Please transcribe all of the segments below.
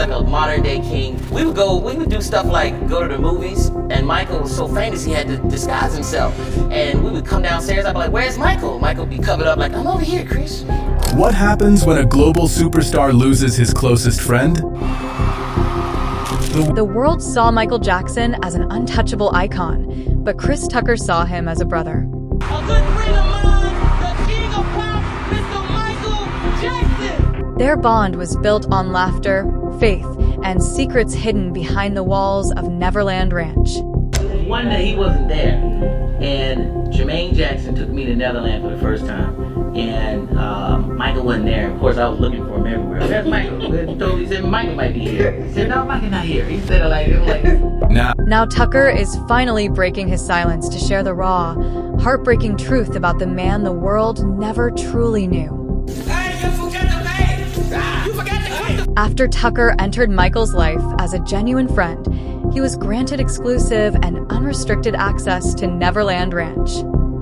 like a modern day king. We would do stuff like go to the movies, and Michael was so famous he had to disguise himself. And we would come downstairs, I'd be like, where's Michael? Michael would be covered up like, I'm over here, Chris. What happens when a global superstar loses his closest friend? The world saw Michael Jackson as an untouchable icon, but Chris Tucker saw him as a brother. A good friend of mine, the king of pop, Mr. Michael Jackson. Their bond was built on laughter, faith, and secrets hidden behind the walls of Neverland Ranch. One day he wasn't there, and Jermaine Jackson took me to Neverland for the first time. And Michael wasn't there. Of course, I was looking for him everywhere. Where's Michael? He said Michael might be here. He said, no, Michael's not here. He said it like this. Now Tucker is finally breaking his silence to share the raw, heartbreaking truth about the man the world never truly knew. Hey, you forgot the name. You forgot the name. After Tucker entered Michael's life as a genuine friend, he was granted exclusive and unrestricted access to Neverland Ranch.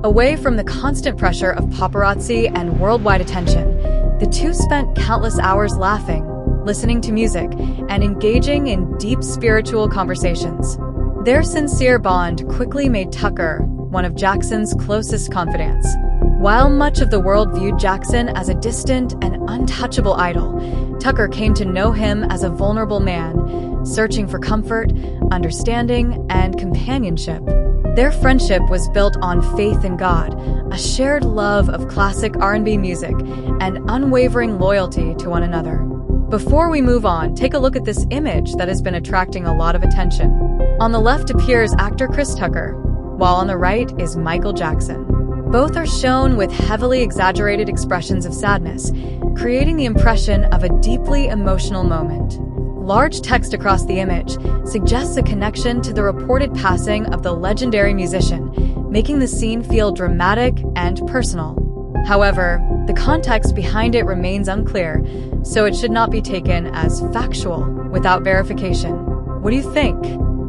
Away from the constant pressure of paparazzi and worldwide attention, the two spent countless hours laughing, listening to music, and engaging in deep spiritual conversations. Their sincere bond quickly made Tucker one of Jackson's closest confidants. While much of the world viewed Jackson as a distant and untouchable idol, Tucker came to know him as a vulnerable man, searching for comfort, understanding, and companionship. Their friendship was built on faith in God, a shared love of classic R&B music, and unwavering loyalty to one another. Before we move on, take a look at this image that has been attracting a lot of attention. On the left appears actor Chris Tucker, while on the right is Michael Jackson. Both are shown with heavily exaggerated expressions of sadness, creating the impression of a deeply emotional moment. Large text across the image suggests a connection to the reported passing of the legendary musician, making the scene feel dramatic and personal. However, the context behind it remains unclear, so it should not be taken as factual without verification. What do you think?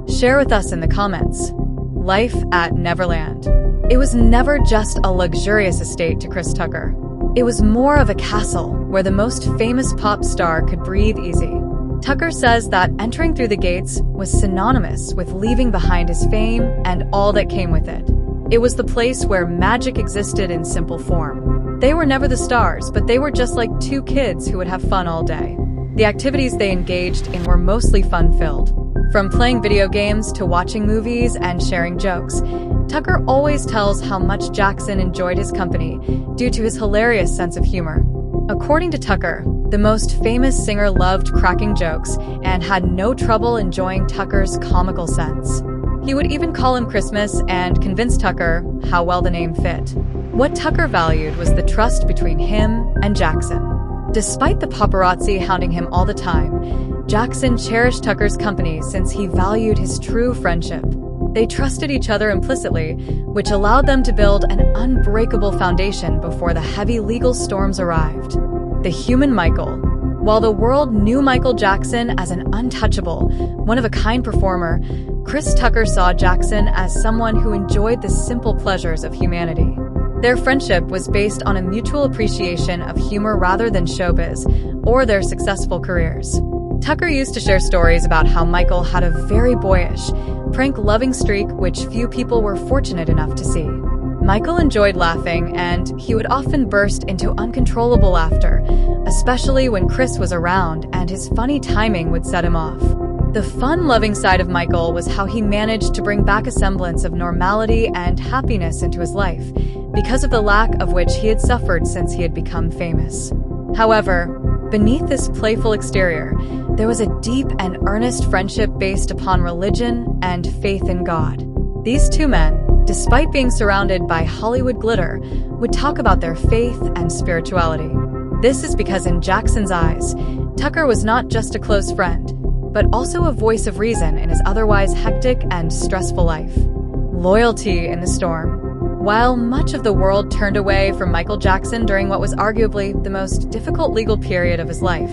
Share with us in the comments. Life at Neverland. It was never just a luxurious estate to Chris Tucker. It was more of a castle where the most famous pop star could breathe easy. Tucker says that entering through the gates was synonymous with leaving behind his fame and all that came with it. It was the place where magic existed in simple form. They were never the stars, but they were just like two kids who would have fun all day. The activities they engaged in were mostly fun-filled. From playing video games to watching movies and sharing jokes, Tucker always tells how much Jackson enjoyed his company due to his hilarious sense of humor. According to Tucker, the most famous singer loved cracking jokes and had no trouble enjoying Tucker's comical sense. He would even call him Christmas and convince Tucker how well the name fit. What Tucker valued was the trust between him and Jackson. Despite the paparazzi hounding him all the time, Jackson cherished Tucker's company since he valued his true friendship. They trusted each other implicitly, which allowed them to build an unbreakable foundation before the heavy legal storms arrived. The human Michael. While the world knew Michael Jackson as an untouchable, one-of-a-kind performer, Chris Tucker saw Jackson as someone who enjoyed the simple pleasures of humanity. Their friendship was based on a mutual appreciation of humor rather than showbiz or their successful careers. Tucker used to share stories about how Michael had a very boyish, prank-loving streak which few people were fortunate enough to see. Michael enjoyed laughing, and he would often burst into uncontrollable laughter, especially when Chris was around and his funny timing would set him off. The fun-loving side of Michael was how he managed to bring back a semblance of normality and happiness into his life, because of the lack of which he had suffered since he had become famous. However, beneath this playful exterior, there was a deep and earnest friendship based upon religion and faith in God. These two men, despite being surrounded by Hollywood glitter, would talk about their faith and spirituality. This is because in Jackson's eyes, Tucker was not just a close friend, but also a voice of reason in his otherwise hectic and stressful life. Loyalty in the storm. While much of the world turned away from Michael Jackson during what was arguably the most difficult legal period of his life,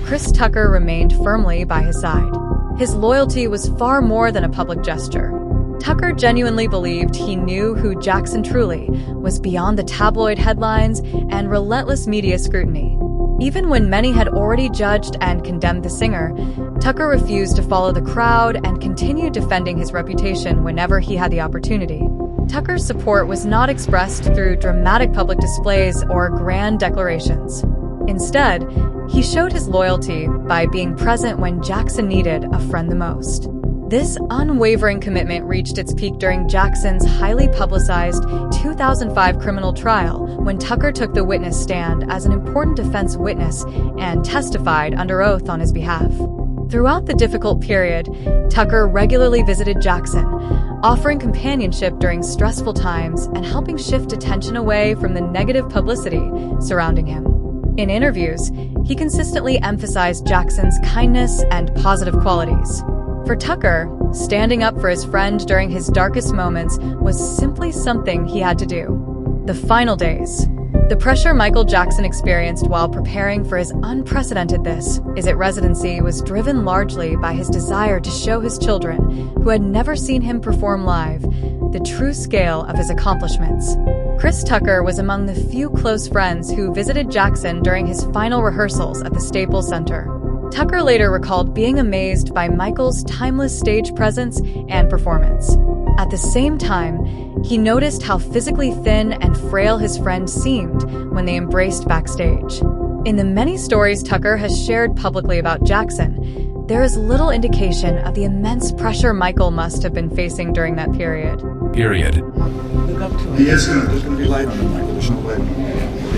Chris Tucker remained firmly by his side. His loyalty was far more than a public gesture. Tucker genuinely believed he knew who Jackson truly was beyond the tabloid headlines and relentless media scrutiny. Even when many had already judged and condemned the singer, Tucker refused to follow the crowd and continued defending his reputation whenever he had the opportunity. Tucker's support was not expressed through dramatic public displays or grand declarations. Instead, he showed his loyalty by being present when Jackson needed a friend the most. This unwavering commitment reached its peak during Jackson's highly publicized 2005 criminal trial, when Tucker took the witness stand as an important defense witness and testified under oath on his behalf. Throughout the difficult period, Tucker regularly visited Jackson, offering companionship during stressful times and helping shift attention away from the negative publicity surrounding him. In interviews, he consistently emphasized Jackson's kindness and positive qualities. For Tucker, standing up for his friend during his darkest moments was simply something he had to do. The final days. The pressure Michael Jackson experienced while preparing for his unprecedented This Is It residency was driven largely by his desire to show his children, who had never seen him perform live, the true scale of his accomplishments. Chris Tucker was among the few close friends who visited Jackson during his final rehearsals at the Staples Center. Tucker later recalled being amazed by Michael's timeless stage presence and performance. At the same time, he noticed how physically thin and frail his friend seemed when they embraced backstage. In the many stories Tucker has shared publicly about Jackson, there is little indication of the immense pressure Michael must have been facing during that period. He is there's going to be light on him, Michael. There's no way.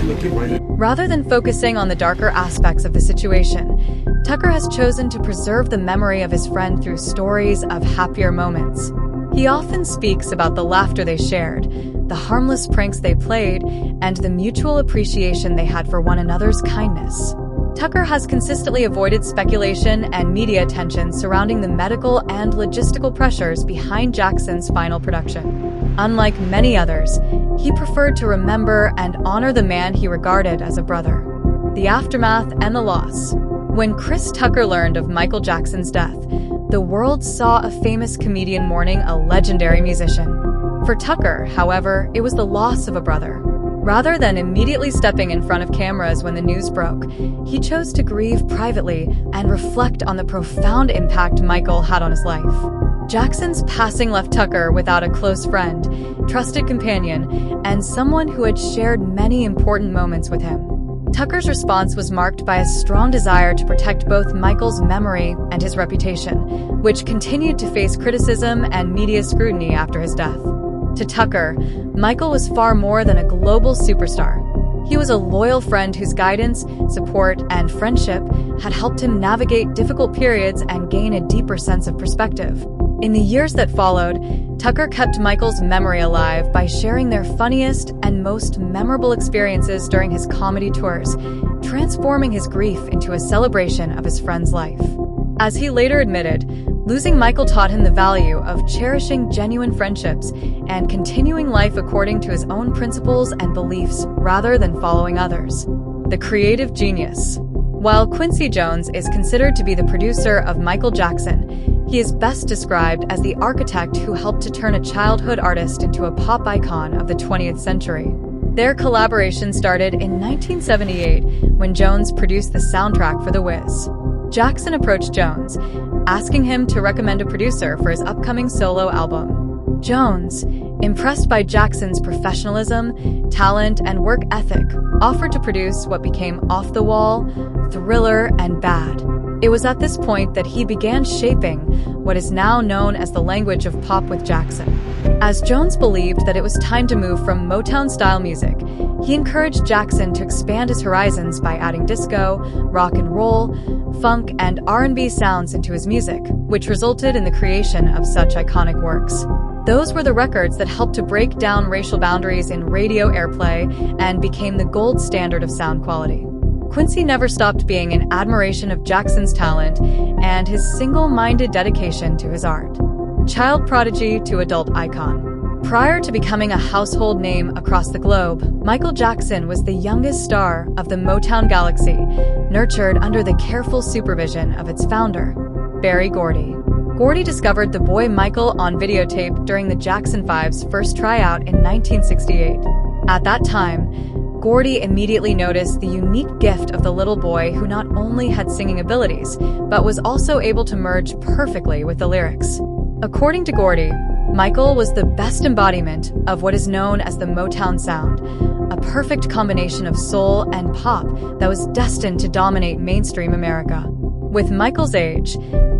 Looking right at Rather than focusing on the darker aspects of the situation, Tucker has chosen to preserve the memory of his friend through stories of happier moments. He often speaks about the laughter they shared, the harmless pranks they played, and the mutual appreciation they had for one another's kindness. Tucker has consistently avoided speculation and media attention surrounding the medical and logistical pressures behind Jackson's final production. Unlike many others, he preferred to remember and honor the man he regarded as a brother. The aftermath and the loss. When Chris Tucker learned of Michael Jackson's death, the world saw a famous comedian mourning a legendary musician. For Tucker, however, it was the loss of a brother. Rather than immediately stepping in front of cameras when the news broke, he chose to grieve privately and reflect on the profound impact Michael had on his life. Jackson's passing left Tucker without a close friend, trusted companion, and someone who had shared many important moments with him. Tucker's response was marked by a strong desire to protect both Michael's memory and his reputation, which continued to face criticism and media scrutiny after his death. To Tucker, Michael was far more than a global superstar. He was a loyal friend whose guidance, support, and friendship had helped him navigate difficult periods and gain a deeper sense of perspective. In the years that followed, Tucker kept Michael's memory alive by sharing their funniest and most memorable experiences during his comedy tours, transforming his grief into a celebration of his friend's life. As he later admitted, losing Michael taught him the value of cherishing genuine friendships and continuing life according to his own principles and beliefs rather than following others. The creative genius. While Quincy Jones is considered to be the producer of Michael Jackson, he is best described as the architect who helped to turn a childhood artist into a pop icon of the 20th century. Their collaboration started in 1978 when Jones produced the soundtrack for The Wiz. Jackson approached Jones, asking him to recommend a producer for his upcoming solo album. Jones, impressed by Jackson's professionalism, talent, and work ethic, offered to produce what became Off the Wall, Thriller, and Bad. It was at this point that he began shaping what is now known as the language of pop with Jackson. As Jones believed that it was time to move from Motown-style music, he encouraged Jackson to expand his horizons by adding disco, rock and roll, funk, and R&B sounds into his music, which resulted in the creation of such iconic works. Those were the records that helped to break down racial boundaries in radio airplay and became the gold standard of sound quality. Quincy never stopped being in admiration of Jackson's talent and his single-minded dedication to his art. Child prodigy to adult icon. Prior to becoming a household name across the globe, Michael Jackson was the youngest star of the Motown galaxy, nurtured under the careful supervision of its founder, Berry Gordy. Gordy discovered the boy Michael on videotape during the Jackson 5's first tryout in 1968. At that time, Gordy immediately noticed the unique gift of the little boy who not only had singing abilities, but was also able to merge perfectly with the lyrics. According to Gordy, Michael was the best embodiment of what is known as the Motown sound, a perfect combination of soul and pop that was destined to dominate mainstream America. With Michael's age,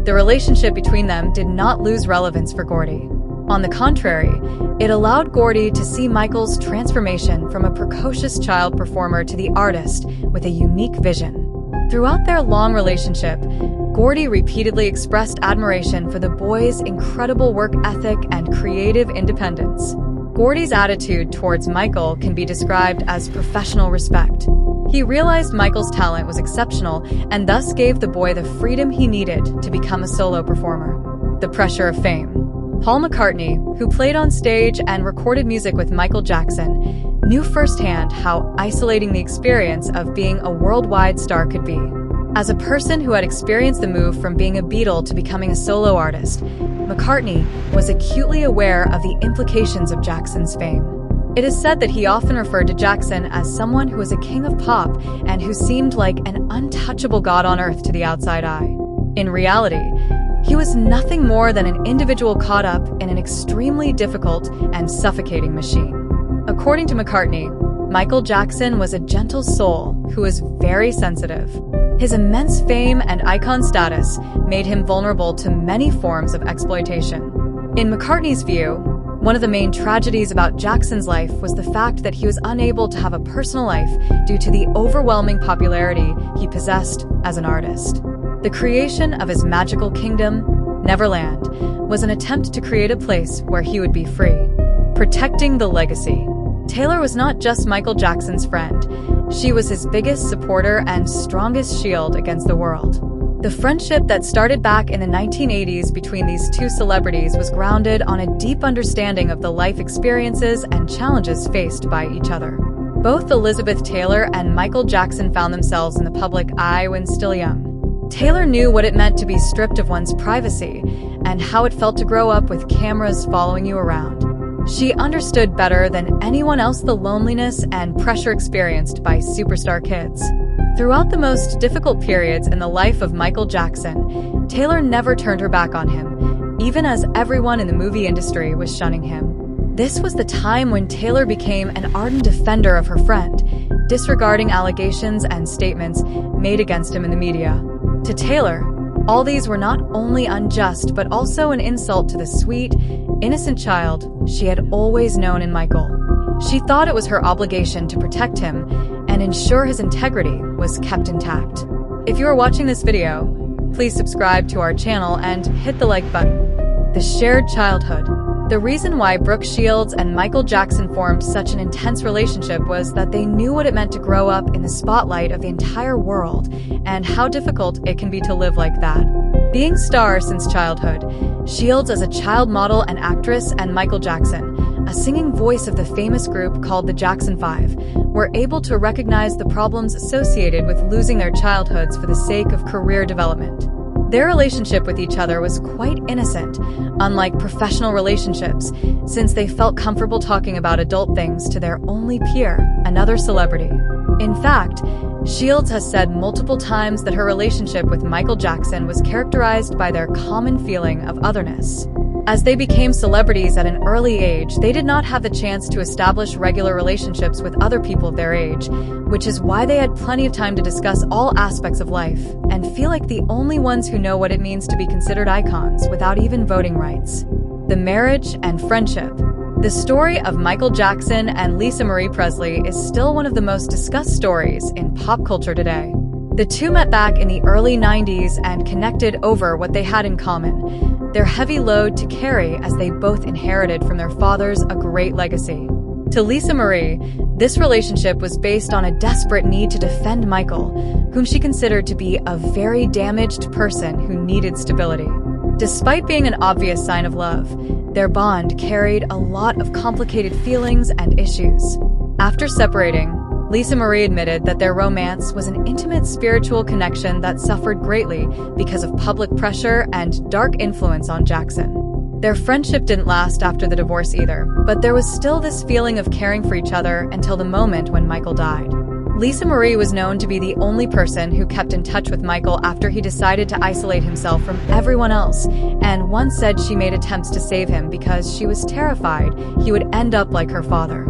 the relationship between them did not lose relevance for Gordy. On the contrary, it allowed Gordy to see Michael's transformation from a precocious child performer to the artist with a unique vision. Throughout their long relationship, Gordy repeatedly expressed admiration for the boy's incredible work ethic and creative independence. Gordy's attitude towards Michael can be described as professional respect. He realized Michael's talent was exceptional and thus gave the boy the freedom he needed to become a solo performer. The pressure of fame. Paul McCartney, who played on stage and recorded music with Michael Jackson, knew firsthand how isolating the experience of being a worldwide star could be. As a person who had experienced the move from being a Beatle to becoming a solo artist, McCartney was acutely aware of the implications of Jackson's fame. It is said that he often referred to Jackson as someone who was a king of pop and who seemed like an untouchable god on earth to the outside eye. In reality, he was nothing more than an individual caught up in an extremely difficult and suffocating machine. According to McCartney, Michael Jackson was a gentle soul who was very sensitive. His immense fame and icon status made him vulnerable to many forms of exploitation. In McCartney's view, one of the main tragedies about Jackson's life was the fact that he was unable to have a personal life due to the overwhelming popularity he possessed as an artist. The creation of his magical kingdom, Neverland, was an attempt to create a place where he would be free. Protecting the legacy. Taylor was not just Michael Jackson's friend. She was his biggest supporter and strongest shield against the world. The friendship that started back in the 1980s between these two celebrities was grounded on a deep understanding of the life experiences and challenges faced by each other. Both Elizabeth Taylor and Michael Jackson found themselves in the public eye when still young. Taylor knew what it meant to be stripped of one's privacy and how it felt to grow up with cameras following you around. She understood better than anyone else the loneliness and pressure experienced by superstar kids. Throughout the most difficult periods in the life of Michael Jackson, Taylor never turned her back on him, even as everyone in the movie industry was shunning him. This was the time when Taylor became an ardent defender of her friend, disregarding allegations and statements made against him in the media. To Taylor, all these were not only unjust but also an insult to the sweet, innocent child she had always known in Michael. She thought it was her obligation to protect him and ensure his integrity was kept intact. If you are watching this video, please subscribe to our channel and hit the like button. The shared childhood. The reason why Brooke Shields and Michael Jackson formed such an intense relationship was that they knew what it meant to grow up in the spotlight of the entire world and how difficult it can be to live like that. Being stars since childhood, Shields as a child model and actress and Michael Jackson, a singing voice of the famous group called the Jackson 5, were able to recognize the problems associated with losing their childhoods for the sake of career development. Their relationship with each other was quite innocent, unlike professional relationships, since they felt comfortable talking about adult things to their only peer, another celebrity. In fact, Shields has said multiple times that her relationship with Michael Jackson was characterized by their common feeling of otherness. As they became celebrities at an early age, they did not have the chance to establish regular relationships with other people of their age, which is why they had plenty of time to discuss all aspects of life and feel like the only ones who know what it means to be considered icons without even voting rights. The marriage and friendship. The story of Michael Jackson and Lisa Marie Presley is still one of the most discussed stories in pop culture today. The two met back in the early 90s and connected over what they had in common, their heavy load to carry as they both inherited from their fathers a great legacy. To Lisa Marie, this relationship was based on a desperate need to defend Michael, whom she considered to be a very damaged person who needed stability. Despite being an obvious sign of love, their bond carried a lot of complicated feelings and issues. After separating, Lisa Marie admitted that their romance was an intimate spiritual connection that suffered greatly because of public pressure and dark influence on Jackson. Their friendship didn't last after the divorce either, but there was still this feeling of caring for each other until the moment when Michael died. Lisa Marie was known to be the only person who kept in touch with Michael after he decided to isolate himself from everyone else, and once said she made attempts to save him because she was terrified he would end up like her father.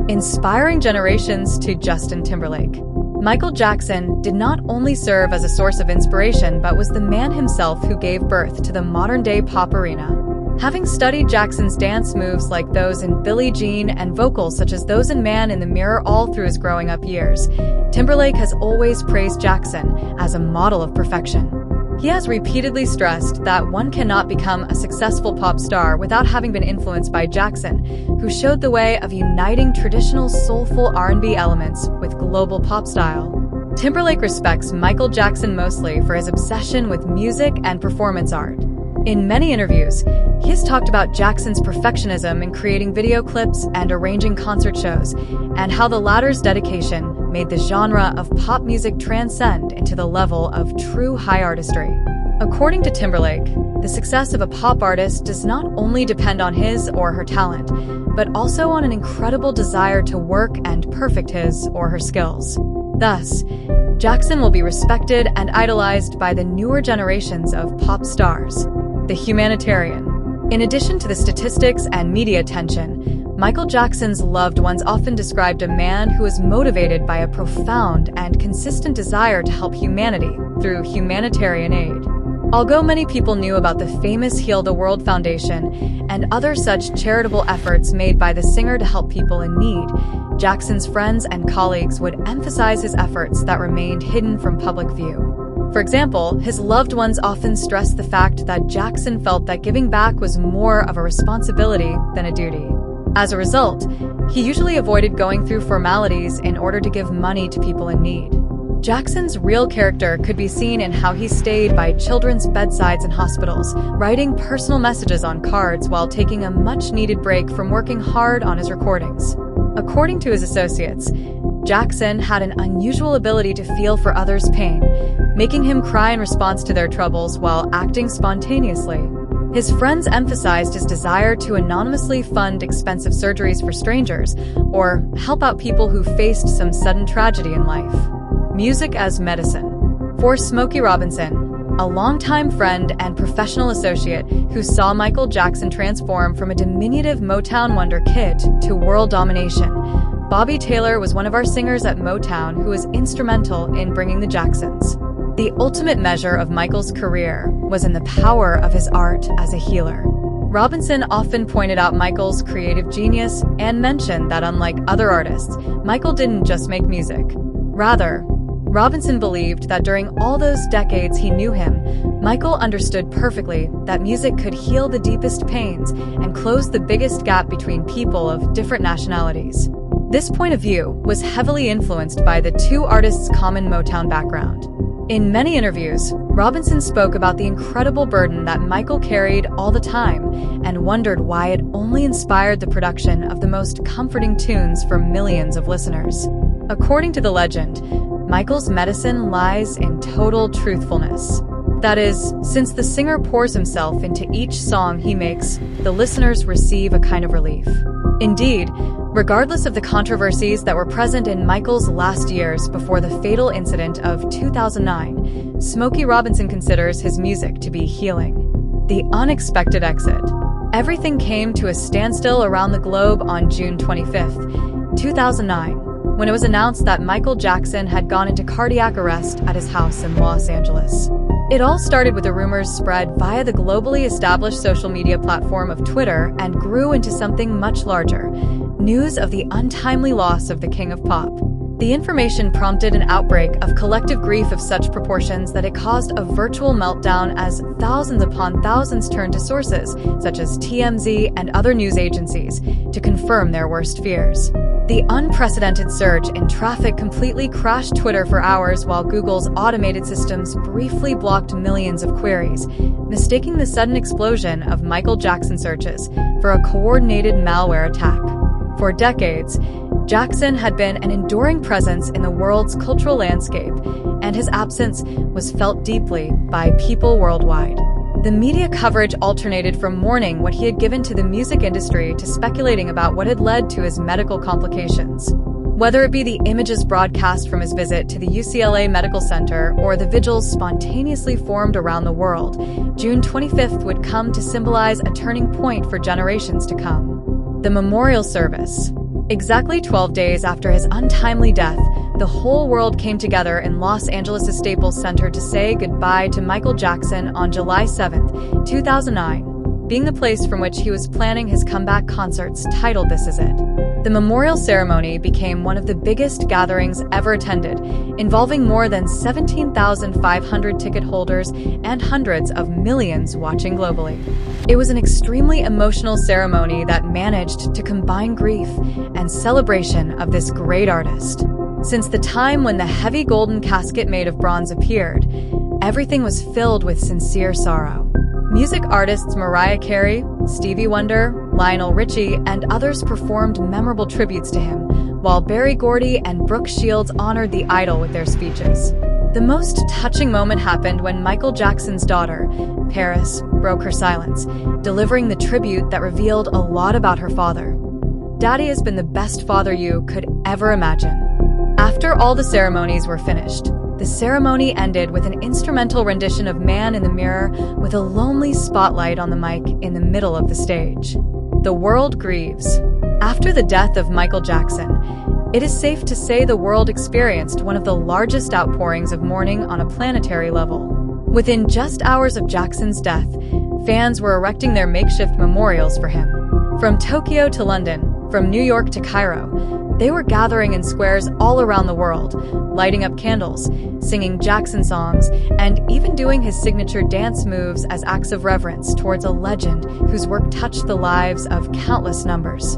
Inspiring generations to Justin Timberlake. Michael Jackson did not only serve as a source of inspiration, but was the man himself who gave birth to the modern-day pop arena. Having studied Jackson's dance moves like those in Billie Jean and vocals such as those in Man in the Mirror all through his growing up years, Timberlake has always praised Jackson as a model of perfection. He has repeatedly stressed that one cannot become a successful pop star without having been influenced by Jackson, who showed the way of uniting traditional soulful R&B elements with global pop style. Timberlake respects Michael Jackson mostly for his obsession with music and performance art. In many interviews, he has talked about Jackson's perfectionism in creating video clips and arranging concert shows, and how the latter's dedication made the genre of pop music transcend into the level of true high artistry. According to Timberlake, the success of a pop artist does not only depend on his or her talent, but also on an incredible desire to work and perfect his or her skills. Thus, Jackson will be respected and idolized by the newer generations of pop stars. The humanitarian. In addition to the statistics and media attention, Michael Jackson's loved ones often described a man who was motivated by a profound and consistent desire to help humanity through humanitarian aid. Although many people knew about the famous Heal the World Foundation and other such charitable efforts made by the singer to help people in need, Jackson's friends and colleagues would emphasize his efforts that remained hidden from public view. For example, his loved ones often stressed the fact that Jackson felt that giving back was more of a responsibility than a duty. As a result, he usually avoided going through formalities in order to give money to people in need. Jackson's real character could be seen in how he stayed by children's bedsides in hospitals, writing personal messages on cards while taking a much-needed break from working hard on his recordings. According to his associates, Jackson had an unusual ability to feel for others' pain, making him cry in response to their troubles while acting spontaneously. His friends emphasized his desire to anonymously fund expensive surgeries for strangers or help out people who faced some sudden tragedy in life. Music as medicine. For Smokey Robinson, a longtime friend and professional associate who saw Michael Jackson transform from a diminutive Motown wonder kid to world domination, Bobby Taylor was one of our singers at Motown who was instrumental in bringing the Jacksons. The ultimate measure of Michael's career was in the power of his art as a healer. Robinson often pointed out Michael's creative genius and mentioned that unlike other artists, Michael didn't just make music. Rather, Robinson believed that during all those decades he knew him, Michael understood perfectly that music could heal the deepest pains and close the biggest gap between people of different nationalities. This point of view was heavily influenced by the two artists' common Motown background. In many interviews, Robinson spoke about the incredible burden that Michael carried all the time and wondered why it only inspired the production of the most comforting tunes for millions of listeners. According to the legend, Michael's medicine lies in total truthfulness. That is, since the singer pours himself into each song he makes, the listeners receive a kind of relief. Indeed, regardless of the controversies that were present in Michael's last years before the fatal incident of 2009, Smokey Robinson considers his music to be healing. The unexpected exit. Everything came to a standstill around the globe on June 25th, 2009, when it was announced that Michael Jackson had gone into cardiac arrest at his house in Los Angeles. It all started with the rumors spread via the globally established social media platform of Twitter and grew into something much larger, news of the untimely loss of the King of Pop. The information prompted an outbreak of collective grief of such proportions that it caused a virtual meltdown as thousands upon thousands turned to sources, such as TMZ and other news agencies, to confirm their worst fears. The unprecedented surge in traffic completely crashed Twitter for hours while Google's automated systems briefly blocked millions of queries, mistaking the sudden explosion of Michael Jackson searches for a coordinated malware attack. For decades, Jackson had been an enduring presence in the world's cultural landscape, and his absence was felt deeply by people worldwide. The media coverage alternated from mourning what he had given to the music industry to speculating about what had led to his medical complications. Whether it be the images broadcast from his visit to the UCLA Medical Center or the vigils spontaneously formed around the world, June 25th would come to symbolize a turning point for generations to come. The memorial service. Exactly 12 days after his untimely death, the whole world came together in Los Angeles' Staples Center to say goodbye to Michael Jackson on July 7, 2009, being the place from which he was planning his comeback concerts titled This Is It. The memorial ceremony became one of the biggest gatherings ever attended, involving more than 17,500 ticket holders and hundreds of millions watching globally. It was an extremely emotional ceremony that managed to combine grief and celebration of this great artist. Since the time when the heavy golden casket made of bronze appeared, everything was filled with sincere sorrow. Music artists Mariah Carey, Stevie Wonder, Lionel Richie, and others performed memorable tributes to him, while Berry Gordy and Brooke Shields honored the idol with their speeches. The most touching moment happened when Michael Jackson's daughter, Paris, broke her silence, delivering the tribute that revealed a lot about her father. Daddy has been the best father you could ever imagine. After all the ceremonies were finished, the ceremony ended with an instrumental rendition of Man in the Mirror with a lonely spotlight on the mic in the middle of the stage. The world grieves. After the death of Michael Jackson, it is safe to say the world experienced one of the largest outpourings of mourning on a planetary level. Within just hours of Jackson's death, fans were erecting their makeshift memorials for him. From Tokyo to London, from New York to Cairo, they were gathering in squares all around the world, lighting up candles, singing Jackson songs, and even doing his signature dance moves as acts of reverence towards a legend whose work touched the lives of countless numbers.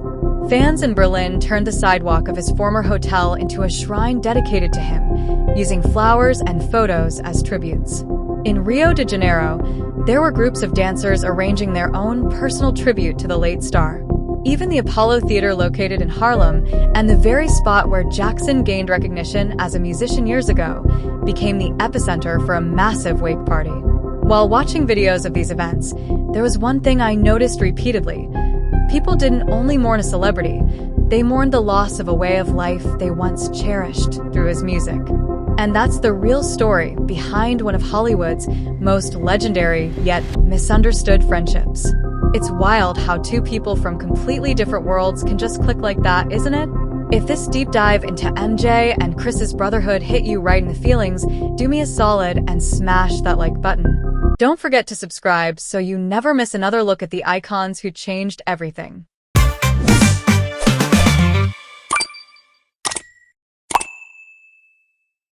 Fans in Berlin turned the sidewalk of his former hotel into a shrine dedicated to him, using flowers and photos as tributes. In Rio de Janeiro, there were groups of dancers arranging their own personal tribute to the late star. Even the Apollo Theater located in Harlem, and the very spot where Jackson gained recognition as a musician years ago, became the epicenter for a massive wake party. While watching videos of these events, there was one thing I noticed repeatedly. People didn't only mourn a celebrity, they mourned the loss of a way of life they once cherished through his music. And that's the real story behind one of Hollywood's most legendary yet misunderstood friendships. It's wild how two people from completely different worlds can just click like that, isn't it? If this deep dive into MJ and Chris's brotherhood hit you right in the feelings, do me a solid and smash that like button. Don't forget to subscribe so you never miss another look at the icons who changed everything.